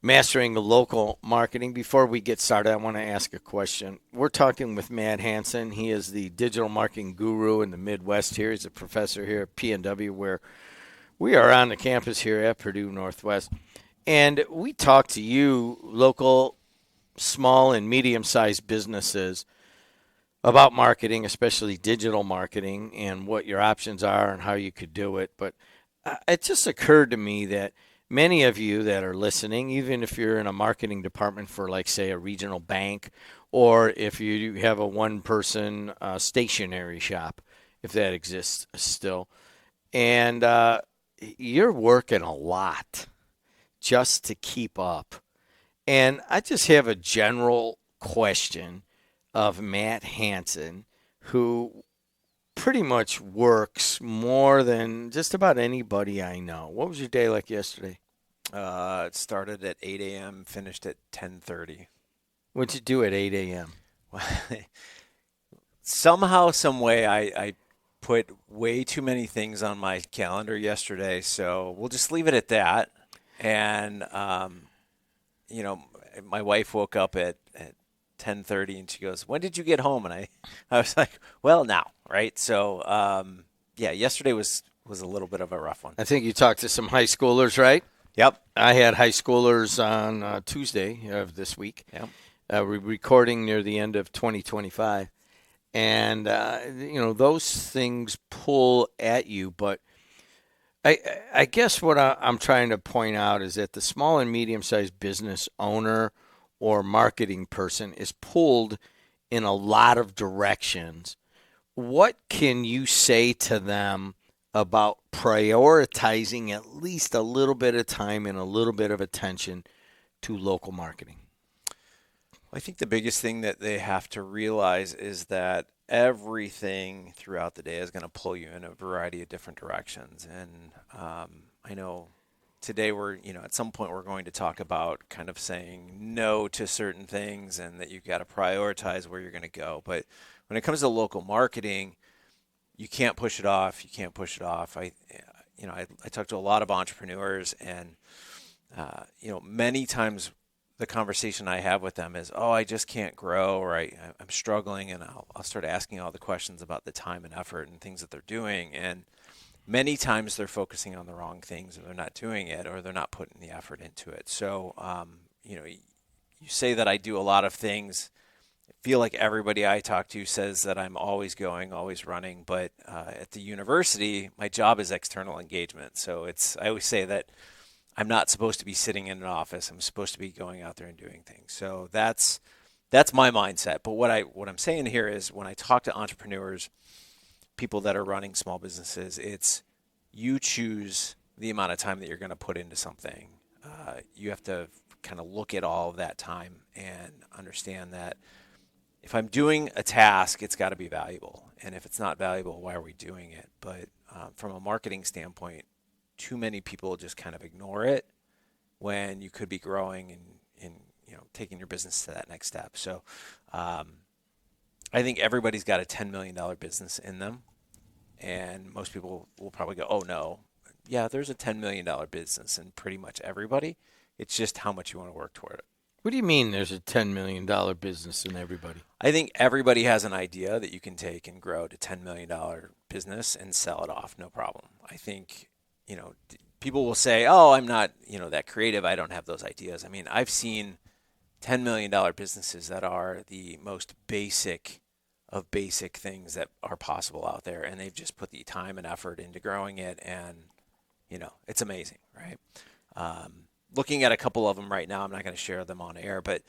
Mastering Local Marketing. Before we get started, I want to ask a question. We're talking with Matt Hanson. He is the digital marketing guru in the Midwest here. He's a professor here at PNW, where we are on the campus here at Purdue Northwest. And we talk to you, local, small, and medium-sized businesses, about marketing, especially digital marketing, and what your options are and how you could do it. But it just occurred to me that many of you that are listening, even if you're in a marketing department for, like, say, a regional bank, or if you have a one-person stationery shop, if that exists still, and you're working a lot just to keep up. And I just have a general question of Matt Hanson, who pretty much works more than just about anybody I know. What was your day like yesterday? It started at 8 a.m., finished at 10:30. What'd you do at 8 a.m.? Somehow, some way, I put way too many things on my calendar yesterday, so we'll just leave it at that. And, my wife woke up at 10:30 and she goes, "When did you get home?" And I was like, "Well, now," right? So, yesterday was a little bit of a rough one. I think you talked to some high schoolers, right? Yep. I had high schoolers on Tuesday of this week. Yep. We're recording near the end of 2025. And, those things pull at you. But I guess what I'm trying to point out is that the small and medium-sized business owner or marketing person is pulled in a lot of directions. What can you say to them about prioritizing at least a little bit of time and a little bit of attention to local marketing? I think the biggest thing that they have to realize is that everything throughout the day is going to pull you in a variety of different directions. And I know today at some point we're going to talk about kind of saying no to certain things and that you've got to prioritize where you're going to go. But when it comes to local marketing, you can't push it off. You can't push it off. I talk to a lot of entrepreneurs, and many times the conversation I have with them is, "Oh, I just can't grow," or I'm struggling, and I'll start asking all the questions about the time and effort and things that they're doing, and many times they're focusing on the wrong things, or they're not doing it, or they're not putting the effort into it. So, you say that I do a lot of things. I feel like everybody I talk to says that I'm always going, always running, but at the university, my job is external engagement. So I always say that I'm not supposed to be sitting in an office. I'm supposed to be going out there and doing things. So that's my mindset. But what I'm saying here is, when I talk to entrepreneurs, people that are running small businesses, it's you choose the amount of time that you're going to put into something. You have to kind of look at all of that time and understand that if I'm doing a task, it's got to be valuable. And if it's not valuable, why are we doing it? But from a marketing standpoint, too many people just kind of ignore it when you could be growing and taking your business to that next step. So I think everybody's got a $10 million business in them, and most people will probably go, "Oh no, yeah, there's a $10 million business in pretty much everybody. It's just how much you want to work toward it." What do you mean there's a $10 million business in everybody? I think everybody has an idea that you can take and grow to $10 million business and sell it off, no problem. I think people will say, "Oh, I'm not, that creative. I don't have those ideas." I mean, I've seen $10 million businesses that are the most basic of basic things that are possible out there, and they've just put the time and effort into growing it, and it's amazing, right? Looking at a couple of them right now, I'm not going to share them on air, but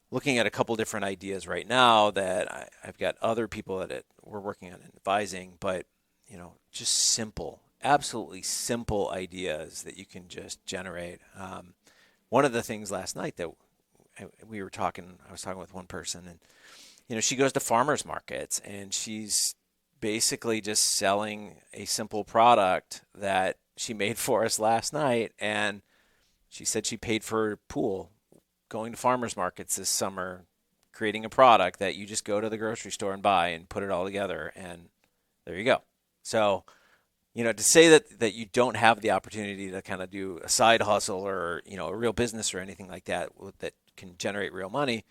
looking at a couple different ideas right now that I've got other people that we're working on advising, but just simple, absolutely simple ideas that you can just generate. One of the things last night that I was talking with one person, and she goes to farmers markets, and she's basically just selling a simple product that she made for us last night. And she said she paid for her pool going to farmers markets this summer, creating a product that you just go to the grocery store and buy and put it all together, and there you go. So, to say that you don't have the opportunity to kind of do a side hustle or, a real business or anything like that that can generate real money.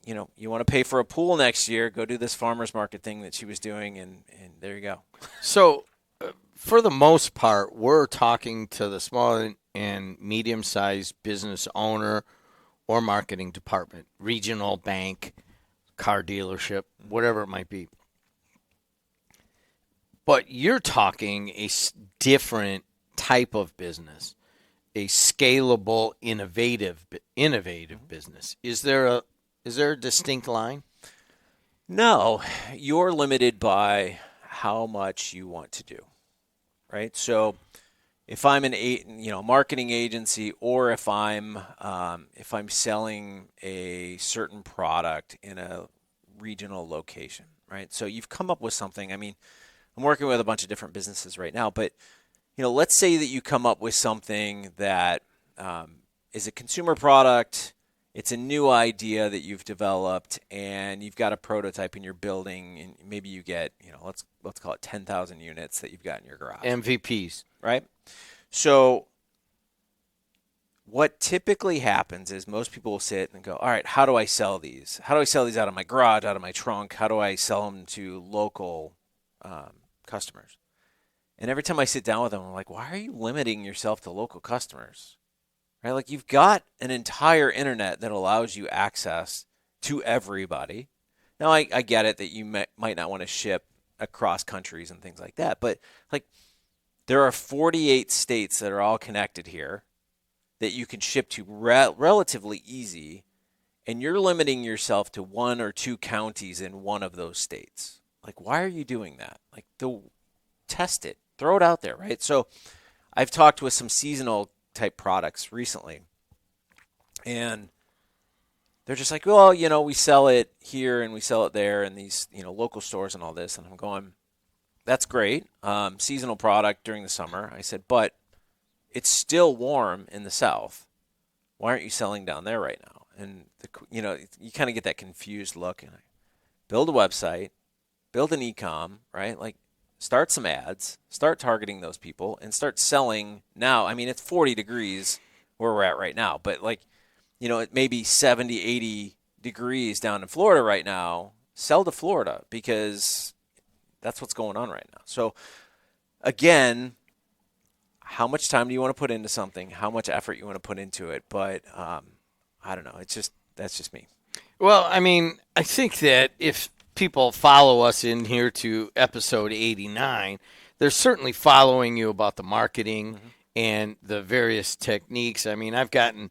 You want to pay for a pool next year, go do this farmer's market thing that she was doing, and there you go. So, for the most part, we're talking to the small and medium-sized business owner or marketing department, regional bank, car dealership, whatever it might be. But you're talking a different type of business, a scalable, innovative business. Is there a distinct line? No, you're limited by how much you want to do, right? So if I'm an marketing agency, or if I'm selling a certain product in a regional location, right? So you've come up with something. I mean, I'm working with a bunch of different businesses right now, but let's say that you come up with something that is a consumer product. It's a new idea that you've developed, and you've got a prototype in your building, and maybe you get, let's call it 10,000 units that you've got in your garage. MVPs. Right? So what typically happens is most people will sit and go, all right, how do I sell these? How do I sell these out of my garage, out of my trunk? How do I sell them to local customers? And every time I sit down with them, I'm like, why are you limiting yourself to local customers? Right? Like, you've got an entire internet that allows you access to everybody. Now, I get it that you might not want to ship across countries and things like that, but like, there are 48 states that are all connected here that you can ship to relatively easy, and you're limiting yourself to one or two counties in one of those states. Like, why are you doing that? Like, test it, throw it out there, right? So I've talked with some seasonal type products recently, and they're just like, well, we sell it here and we sell it there in these, local stores and all this. And I'm going, that's great. Seasonal product during the summer. I said, but it's still warm in the South. Why aren't you selling down there right now? And you kind of get that confused look. And I build a website, build an e-com, right? Like, start some ads, start targeting those people, and start selling now. I mean, it's 40 degrees where we're at right now, but it may be 70, 80 degrees down in Florida right now. Sell to Florida, because that's what's going on right now. So again, how much time do you want to put into something? How much effort you want to put into it? But I don't know. That's just me. Well, I mean, I think that if people follow us in here to episode 89, they're certainly following you about the marketing and the various techniques. I mean, I've gotten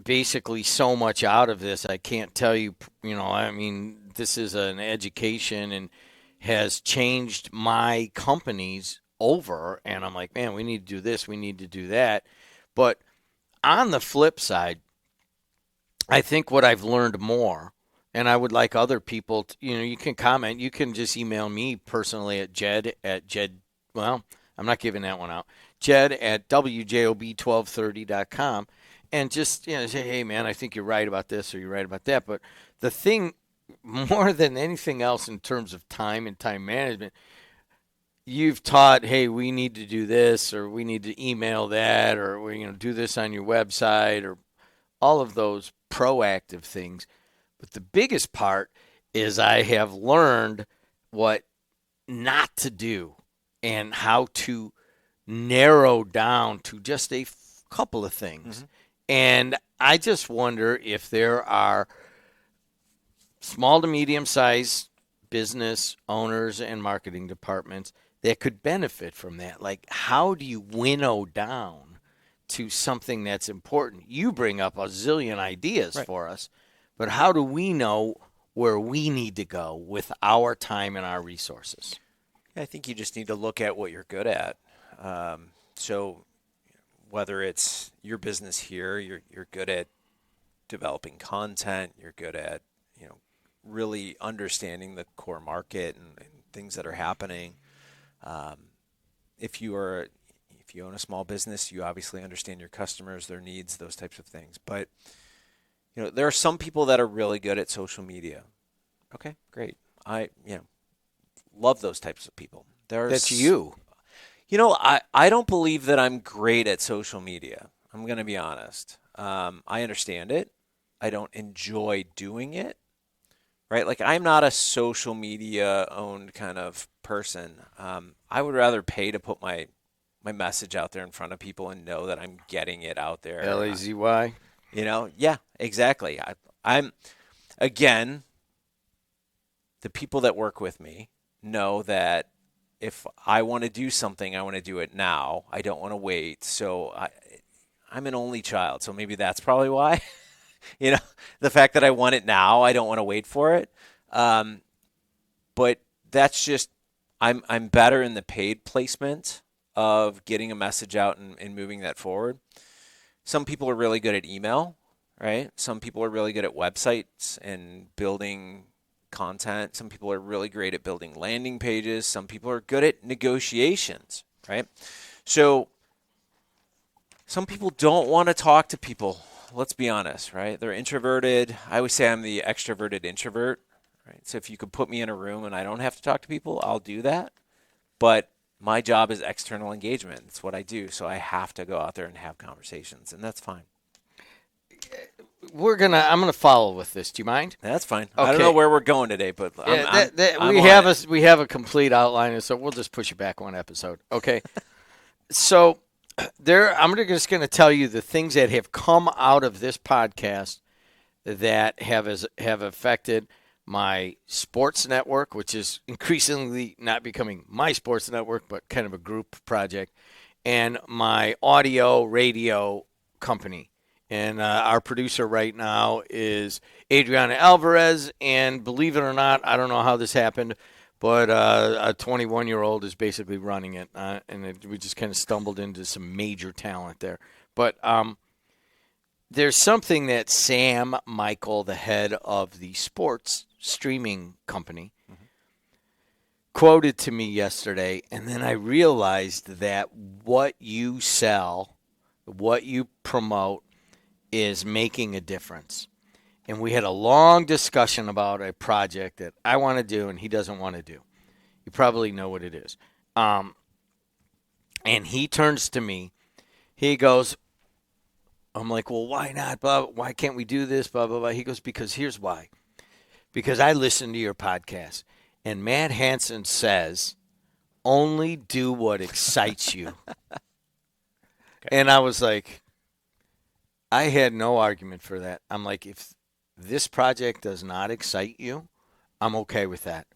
basically so much out of this. I can't tell you, I mean, this is an education and has changed my companies over. And I'm like, man, we need to do this. We need to do that. But on the flip side, I think what I've learned more, and I would like other people to, you can comment. You can just email me personally at Jed. Well, I'm not giving that one out. Jed at WJOB1230.com. And just, say, hey, man, I think you're right about this or you're right about that. But the thing, more than anything else in terms of time and time management, you've taught, hey, we need to do this, or we need to email that, or we're going to do this on your website, or all of those proactive things. But the biggest part is I have learned what not to do and how to narrow down to just a couple of things. And I just wonder if there are small to medium-sized business owners and marketing departments that could benefit from that. Like, how do you winnow down to something that's important? You bring up a zillion ideas for us, but how do we know where we need to go with our time and our resources? I think you just need to look at what you're good at. So whether it's your business here, you're good at developing content, you're good at really understanding the core market and things that are happening. If you own a small business, you obviously understand your customers, their needs, those types of things. But there are some people that are really good at social media. Okay, great. I love those types of people. That's you. I don't believe that I'm great at social media. I'm going to be honest. I understand it. I don't enjoy doing it, right? Like, I'm not a social media owned kind of person. I would rather pay to put my message out there in front of people and know that I'm getting it out there. Lazy. Yeah, exactly. I'm, again, the people that work with me know that if I want to do something, I want to do it now. I don't want to wait. So I'm an only child, so maybe that's probably why. The fact that I want it now, I don't want to wait for it. But that's just, I'm better in the paid placement of getting a message out and moving that forward. Some people are really good at email, right? Some people are really good at websites and building content. Some people are really great at building landing pages. Some people are good at negotiations, right? So some people don't want to talk to people. Let's be honest, right? They're introverted. I always say I'm the extroverted introvert, right? So if you could put me in a room and I don't have to talk to people, I'll do that. But my job is external engagement. It's what I do. So I have to go out there and have conversations, and that's fine. I'm gonna follow with this. Do you mind? That's fine. Okay. I don't know where we're going today, but we have a complete outline, so we'll just push it back one episode. Okay. So I'm just going to tell you the things that have come out of this podcast that have affected my sports network, which is increasingly not becoming my sports network, but kind of a group project, and my audio radio company. And our producer right now is Adriana Alvarez, and believe it or not, I don't know how this happened, but a 21-year-old is basically running it, we just kind of stumbled into some major talent there. But there's something that Sam Michael, the head of the sports streaming company, quoted to me yesterday, and then I realized that what you sell, what you promote, is making a difference. And we had a long discussion about a project that I want to do and he doesn't want to do. You probably know what it is. And he turns to me. He goes, I'm like, well, why not? Why can't we do this? Blah, blah, blah. He goes, because here's why. Because I listen to your podcast. And Matt Hanson says, only do what excites you. Okay. And I was like, I had no argument for that. I'm like, if this project does not excite you, I'm okay with that.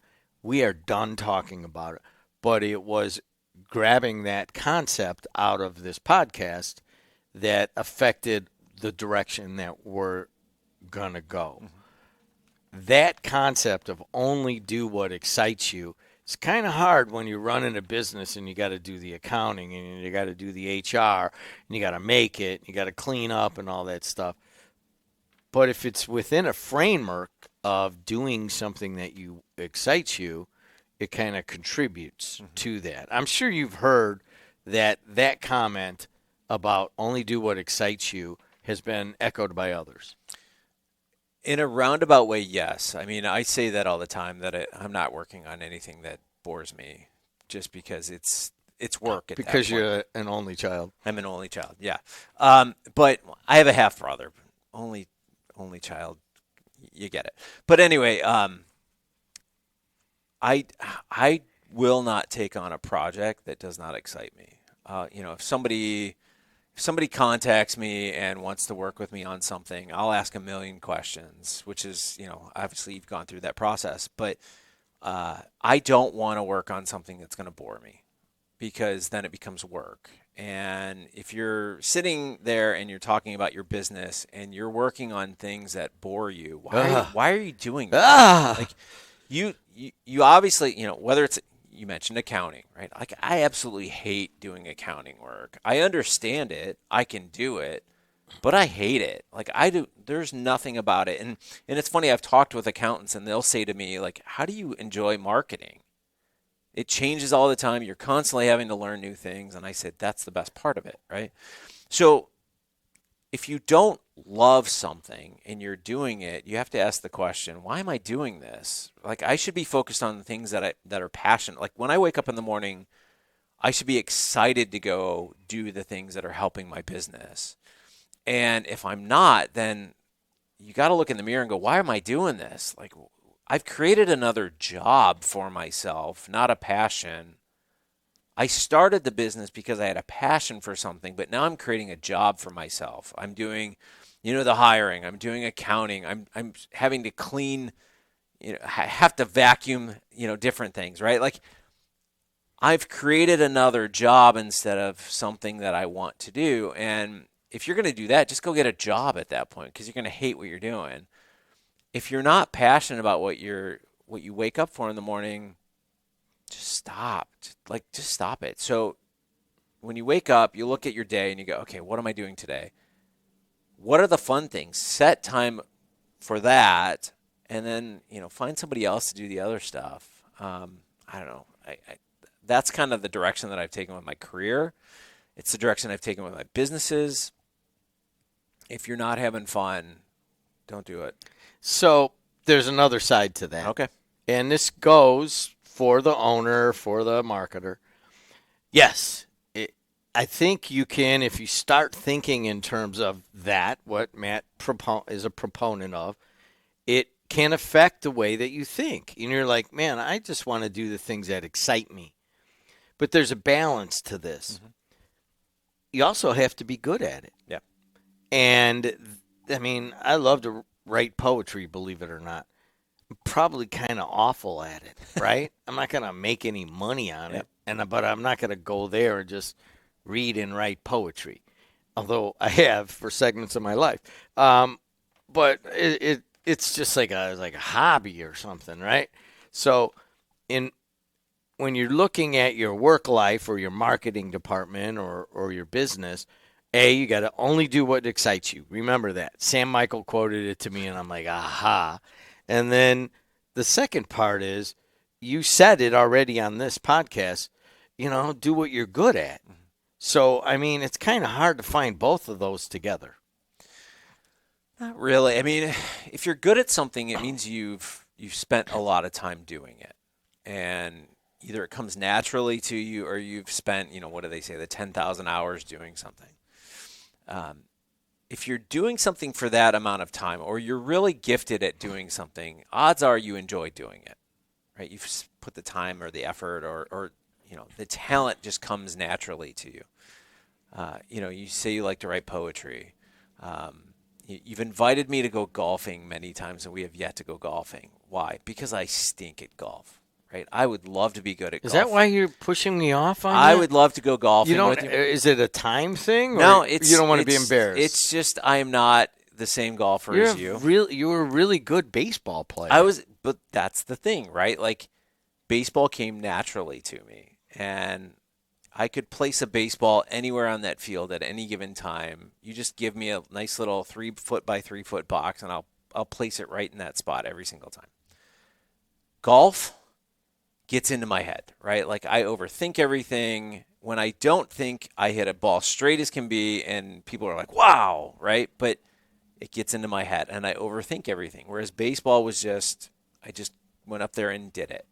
We are done talking about it. But it was grabbing that concept out of this podcast that affected the direction that we're going to go. Mm-hmm. That concept of only do what excites you, it's kind of hard when you're running a business and you got to do the accounting and you got to do the HR and you got to make it, you got to clean up and all that stuff. But if it's within a framework of doing something that excites you, it kind of contributes to that. I'm sure you've heard that comment about only do what excites you has been echoed by others. In a roundabout way, yes. I mean, I say that all the time, that I'm not working on anything that bores me, just because it's work. Because you're an only child. I'm an only child, yeah. But I have a half brother. Only child, you get it. But anyway, I will not take on a project that does not excite me. If somebody contacts me and wants to work with me on something, I'll ask a million questions, which is, obviously you've gone through that process. But I don't want to work on something that's going to bore me, because then it becomes work. And if you're sitting there and you're talking about your business and you're working on things that bore you, why are you doing that? Like you obviously, whether it's, you mentioned accounting, right? Like, I absolutely hate doing accounting work. I understand it. I can do it, but I hate it. Like, there's nothing about it. And it's funny, I've talked with accountants and they'll say to me, like, how do you enjoy marketing? It changes all the time. You're constantly having to learn new things. And I said, that's the best part of it, right? So if you don't love something and you're doing it, you have to ask the question, why am I doing this? Like, I should be focused on the things that are passionate. Like, when I wake up in the morning, I should be excited to go do the things that are helping my business. And if I'm not, then you got to look in the mirror and go, why am I doing this? Like, I've created another job for myself, not a passion. I started the business because I had a passion for something, but now I'm creating a job for myself. I'm doing, the hiring. I'm doing accounting. I'm having to clean, have to vacuum, different things, right? Like, I've created another job instead of something that I want to do. And if you're going to do that, just go get a job at that point, because you're going to hate what you're doing. If you're not passionate about what you wake up for in the morning, just stop. Just stop it. So when you wake up, you look at your day and you go, okay, what am I doing today? What are the fun things? Set time for that, and then, find somebody else to do the other stuff. I don't know. That's kind of the direction that I've taken with my career. It's the direction I've taken with my businesses. If you're not having fun, don't do it. So there's another side to that. Okay. And this goes for the owner, for the marketer. Yes, I think you can, if you start thinking in terms of that, what Matt is a proponent of, it can affect the way that you think. And you're like, man, I just want to do the things that excite me. But there's a balance to this. Mm-hmm. You also have to be good at it. Yeah. And, I mean, I love to write poetry, believe it or not. I'm probably kind of awful at it, right? I'm not going to make any money on it, but I'm not going to go there and just read and write poetry, although I have for segments of my life. But it's just like a hobby or something, right? So when you're looking at your work life or your marketing department or your business, you got to only do what excites you. Remember that. Sam Michael quoted it to me, and I'm like, aha. And then the second part is, you said it already on this podcast, do what you're good at. Mm-hmm. So, I mean, it's kind of hard to find both of those together. Not really. I mean, if you're good at something, it means you've spent a lot of time doing it. And either it comes naturally to you, or you've spent, what do they say, the 10,000 hours doing something. If you're doing something for that amount of time, or you're really gifted at doing something, odds are you enjoy doing it, right? You've put the time or the effort or the talent just comes naturally to you. You say you like to write poetry. You've invited me to go golfing many times, and we have yet to go golfing. Why? Because I stink at golf. Right, I would love to be good at golf. Is that why you're pushing me off on I that? would love to go golfing with you. Is it a time thing? No, you don't want to be embarrassed. It's just I am not the same golfer as you. You were a really good baseball player. But that's the thing, right? Like, baseball came naturally to me, and I could place a baseball anywhere on that field at any given time. You just give me a nice little 3-foot by 3-foot box, and I'll place it right in that spot every single time. Golf gets into my head, right? Like, I overthink everything. When I don't think, I hit a ball straight as can be, and people are like, wow, right? But it gets into my head, and I overthink everything. Whereas baseball was I just went up there and did it.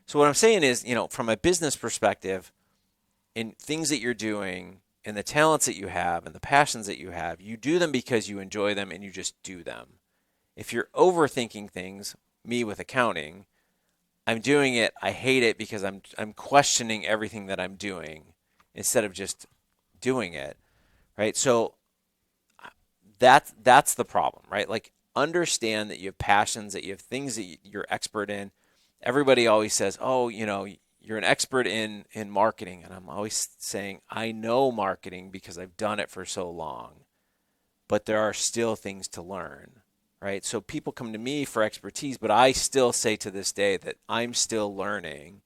So what I'm saying is, from a business perspective, in things that you're doing, and the talents that you have, and the passions that you have, you do them because you enjoy them, and you just do them. If you're overthinking things, me with accounting, I'm doing it, I hate it because I'm questioning everything that I'm doing instead of just doing it, right? So that's the problem, right? Like, understand that you have passions, that you have things that you're expert in. Everybody always says, oh, you're an expert in marketing. And I'm always saying, I know marketing because I've done it for so long, but there are still things to learn. Right, so people come to me for expertise, but I still say to this day that I'm still learning.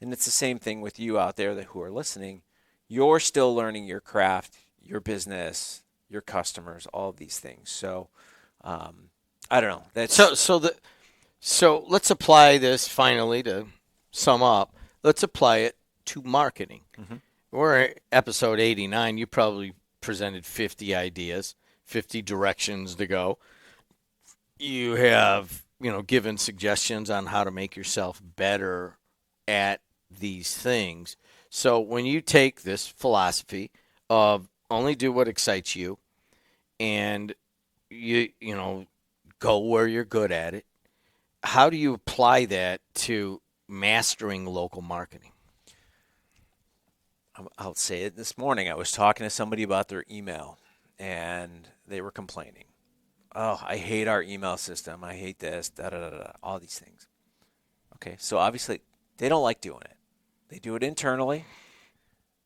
And it's the same thing with you out there who are listening. You're still learning your craft, your business, your customers, all of these things. So, I don't know. That's So let's apply this finally to sum up. Let's apply it to marketing. Mm-hmm. We're at episode 89. You probably presented 50 ideas. 50 directions to go. You have, given suggestions on how to make yourself better at these things. So when you take this philosophy of only do what excites you and you go where you're good at it, how do you apply that to mastering local marketing? I'll say it this morning. I was talking to somebody about their email, and they were complaining. Oh, I hate our email system. I hate this, da da da da, all these things. Okay, so obviously they don't like doing it. They do it internally.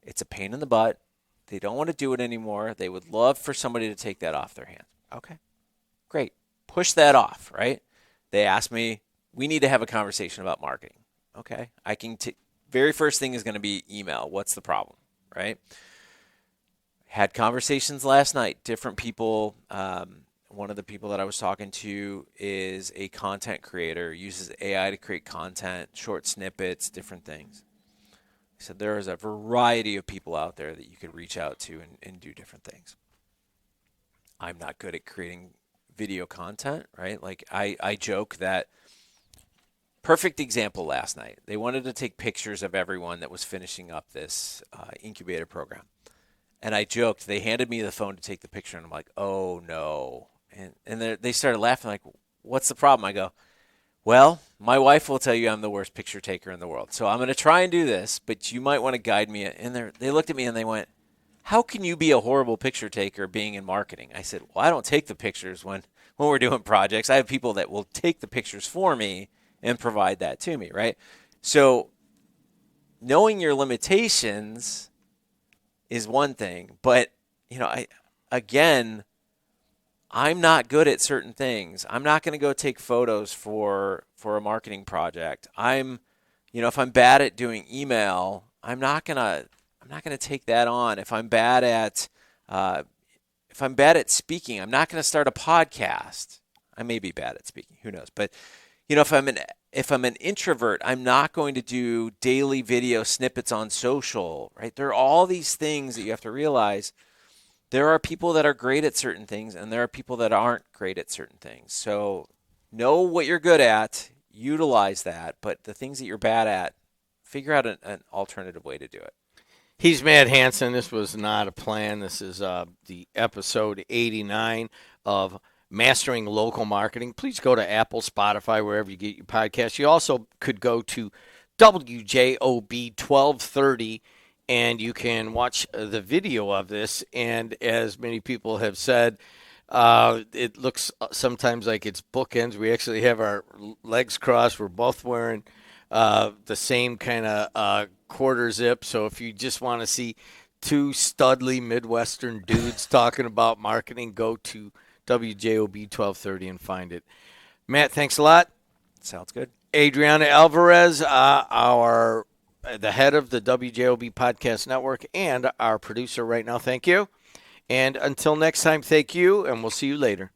It's a pain in the butt. They don't want to do it anymore. They would love for somebody to take that off their hands. Okay, great. Push that off, right? They asked me, we need to have a conversation about marketing. Okay, I can very first thing is going to be email. What's the problem, right? Had conversations last night. Different people. One of the people that I was talking to is a content creator, uses AI to create content, short snippets, different things. He said there is a variety of people out there that you could reach out to and do different things. I'm not good at creating video content, right? Like I joke that, perfect example last night. They wanted to take pictures of everyone that was finishing up this incubator program. And I joked, they handed me the phone to take the picture, and I'm like, oh no. And they started laughing like, what's the problem? I go, well, my wife will tell you I'm the worst picture taker in the world. So I'm going to try and do this, but you might want to guide me. And they looked at me and they went, how can you be a horrible picture taker being in marketing? I said, well, I don't take the pictures when we're doing projects. I have people that will take the pictures for me and provide that to me, right? So knowing your limitations is one thing, but I'm not good at certain things. I'm not going to go take photos for a marketing project. If I'm bad at doing email, I'm not going to take that on. If I'm bad at speaking, I'm not going to start a podcast. I may be bad at speaking, who knows? But if I'm an introvert, I'm not going to do daily video snippets on social, right? There are all these things that you have to realize. There are people that are great at certain things, and there are people that aren't great at certain things. So know what you're good at, utilize that, but the things that you're bad at, figure out an alternative way to do it. He's Matt Hanson. This was not a plan. This is the episode 89 of Mastering Local Marketing. Please go to Apple, Spotify, wherever you get your podcasts. You also could go to WJOB 1230, and you can watch the video of this. And as many people have said, it looks sometimes like it's bookends. We actually have our legs crossed. We're both wearing the same kind of quarter zip. So if you just want to see two studly Midwestern dudes talking about marketing, go to WJOB 1230 and find it. Matt, thanks a lot. Sounds good. Adriana Alvarez, the head of the WJOB Podcast Network and our producer right now, thank you. And until next time, thank you, and we'll see you later.